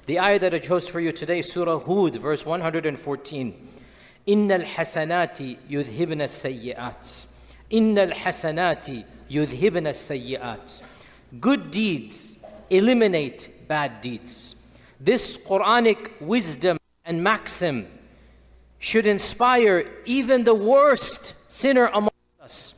The ayah that I chose for you today, Surah Hud, verse 114. إِنَّ الْحَسَنَاتِ يُذْهِبْنَ السَّيِّئَاتِ إِنَّ الْحَسَنَاتِ يُذْهِبْنَ السَّيِّئَاتِ. Good deeds eliminate bad deeds. This Quranic wisdom and maxim should inspire even the worst sinner amongst us.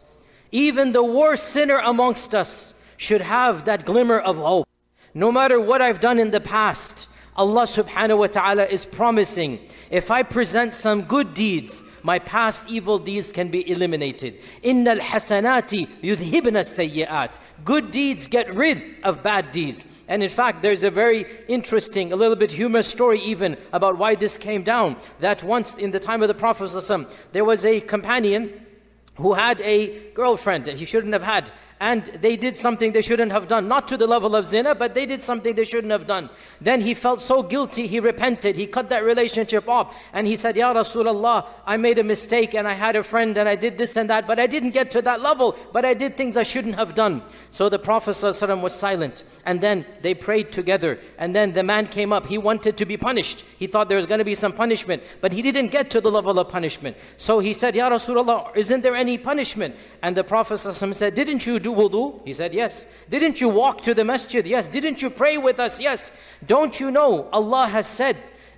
Even the worst sinner amongst us should have that glimmer of hope. No matter what I've done in the past, Allah subhanahu wa ta'ala is promising, if I present some good deeds, my past evil deeds can be eliminated. إِنَّ الْحَسَنَاتِ يُذْهِبْنَ السَّيِّئَاتِ. Good deeds get rid of bad deeds. And in fact, there's a very interesting, a little bit humorous story even about why this came down. That once in the time of the Prophet ﷺ, there was a companion who had a girlfriend that he shouldn't have had. And they did something they shouldn't have done. Not to the level of zina, but they did something they shouldn't have done. Then he felt so guilty, he repented. He cut that relationship off. And he said, Ya Rasulullah, I made a mistake and I had a friend and I did this and that, but I didn't get to that level. But I did things I shouldn't have done. So the Prophet ﷺ was silent. And then they prayed together. And then the man came up. He wanted to be punished. He thought there was going to be some punishment. But he didn't get to the level of punishment. So he said, Ya Rasulullah, isn't there any punishment? And the Prophet ﷺ said, didn't you do wudu? He said, yes. Didn't you walk to the masjid? Yes. Didn't you pray with us? Yes. Don't you know Allah has said,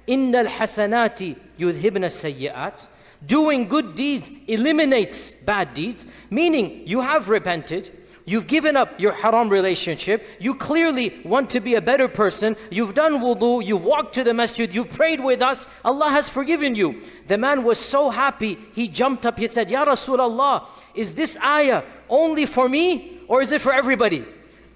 إِنَّ الْحَسَنَاتِ يُذْهِبْنَ السَّيِّئَاتِ. Doing good deeds eliminates bad deeds. Meaning, you have repented. You've given up your haram relationship. You clearly want to be a better person. You've done wudu. You've walked to the masjid. You've prayed with us. Allah has forgiven you. The man was so happy. He jumped up. He said, Ya Rasulullah, is this ayah only for me or is it for everybody?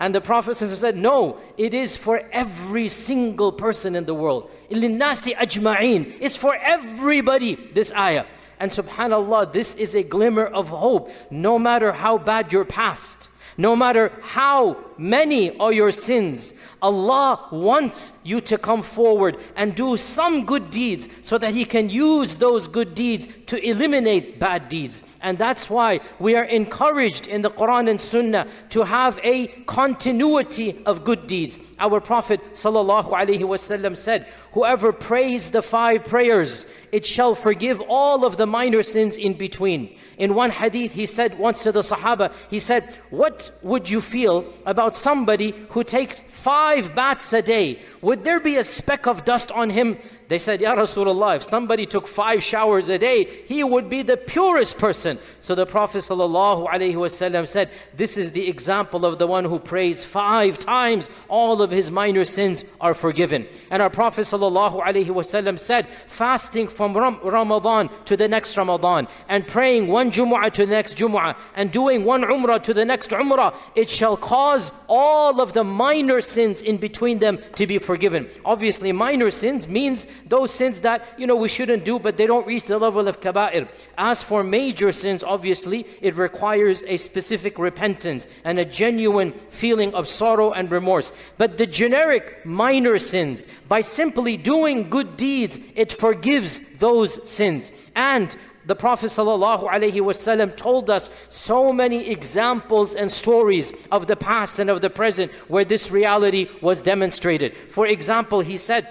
And the Prophet said, no, it is for every single person in the world. لِلنَّاسِ أَجْمَعِينَ. It's for everybody, this ayah. And subhanAllah, this is a glimmer of hope. No matter how bad your past, no matter how many are your sins, Allah wants you to come forward and do some good deeds so that He can use those good deeds to eliminate bad deeds. And that's why we are encouraged in the Quran and Sunnah to have a continuity of good deeds. Our Prophet ﷺ said, whoever prays the 5 prayers, it shall forgive all of the minor sins in between. In one hadith, he said once to the Sahaba, he said, what would you feel about somebody who takes 5 baths a day? Would there be a speck of dust on him? They said, Ya Rasulullah, if somebody took 5 showers a day, he would be the purest person. So the Prophet ﷺ said, this is the example of the one who prays 5 times, all of his minor sins are forgiven. And our Prophet ﷺ said, fasting from Ramadan to the next Ramadan, and praying one Jumu'ah to the next Jumu'ah, and doing one Umrah to the next Umrah, it shall cause all of the minor sins in between them to be forgiven. Obviously, minor sins means those sins that, we shouldn't do, but they don't reach the level of kaba'ir. As for major sins, obviously, it requires a specific repentance and a genuine feeling of sorrow and remorse. But the generic minor sins, by simply doing good deeds, it forgives those sins. And the Prophet ﷺ told us so many examples and stories of the past and of the present where this reality was demonstrated. For example, he said,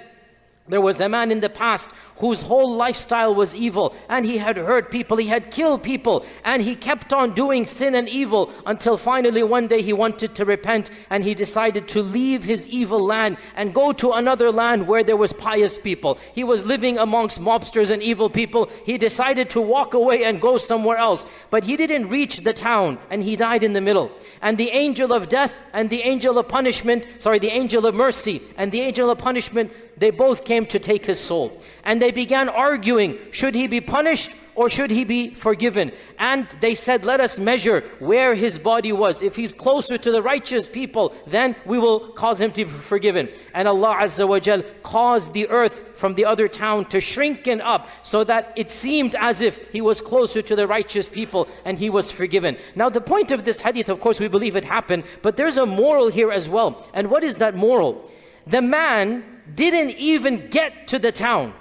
there was a man in the past whose whole lifestyle was evil, and he had hurt people, he had killed people, and he kept on doing sin and evil until finally one day he wanted to repent, and he decided to leave his evil land and go to another land where there was pious people. He was living amongst mobsters and evil people. He decided to walk away and go somewhere else, but he didn't reach the town, and he died in the middle. And the angel of death and the angel of punishment, the angel of mercy and the angel of punishment, they both came to take his soul. And they began arguing, should he be punished or should he be forgiven? And they said, let us measure where his body was. If he's closer to the righteous people, then we will cause him to be forgiven. And Allah Azza wa Jal caused the earth from the other town to shrinken up so that it seemed as if he was closer to the righteous people and he was forgiven. Now the point of this hadith, of course we believe it happened, but there's a moral here as well. And what is that moral? The man didn't even get to the town.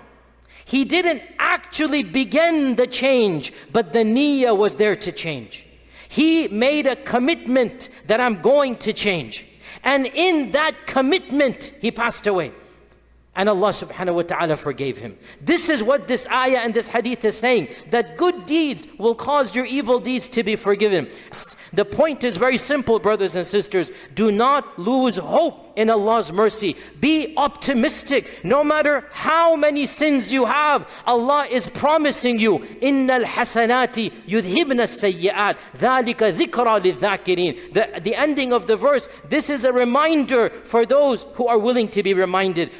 He didn't actually begin the change, but the niyyah was there to change. He made a commitment that I'm going to change. And in that commitment, he passed away. And Allah subhanahu wa ta'ala forgave him. This is what this ayah and this hadith is saying, that good deeds will cause your evil deeds to be forgiven. The point is very simple, brothers and sisters. Do not lose hope in Allah's mercy. Be optimistic. No matter how many sins you have, Allah is promising you, إِنَّ الْحَسَنَاتِ يُذْهِبْنَ السَّيِّئَاتِ ذَلِكَ ذِكْرَى لِلذَّاكِرِينَ. The ending of the verse, this is a reminder for those who are willing to be reminded.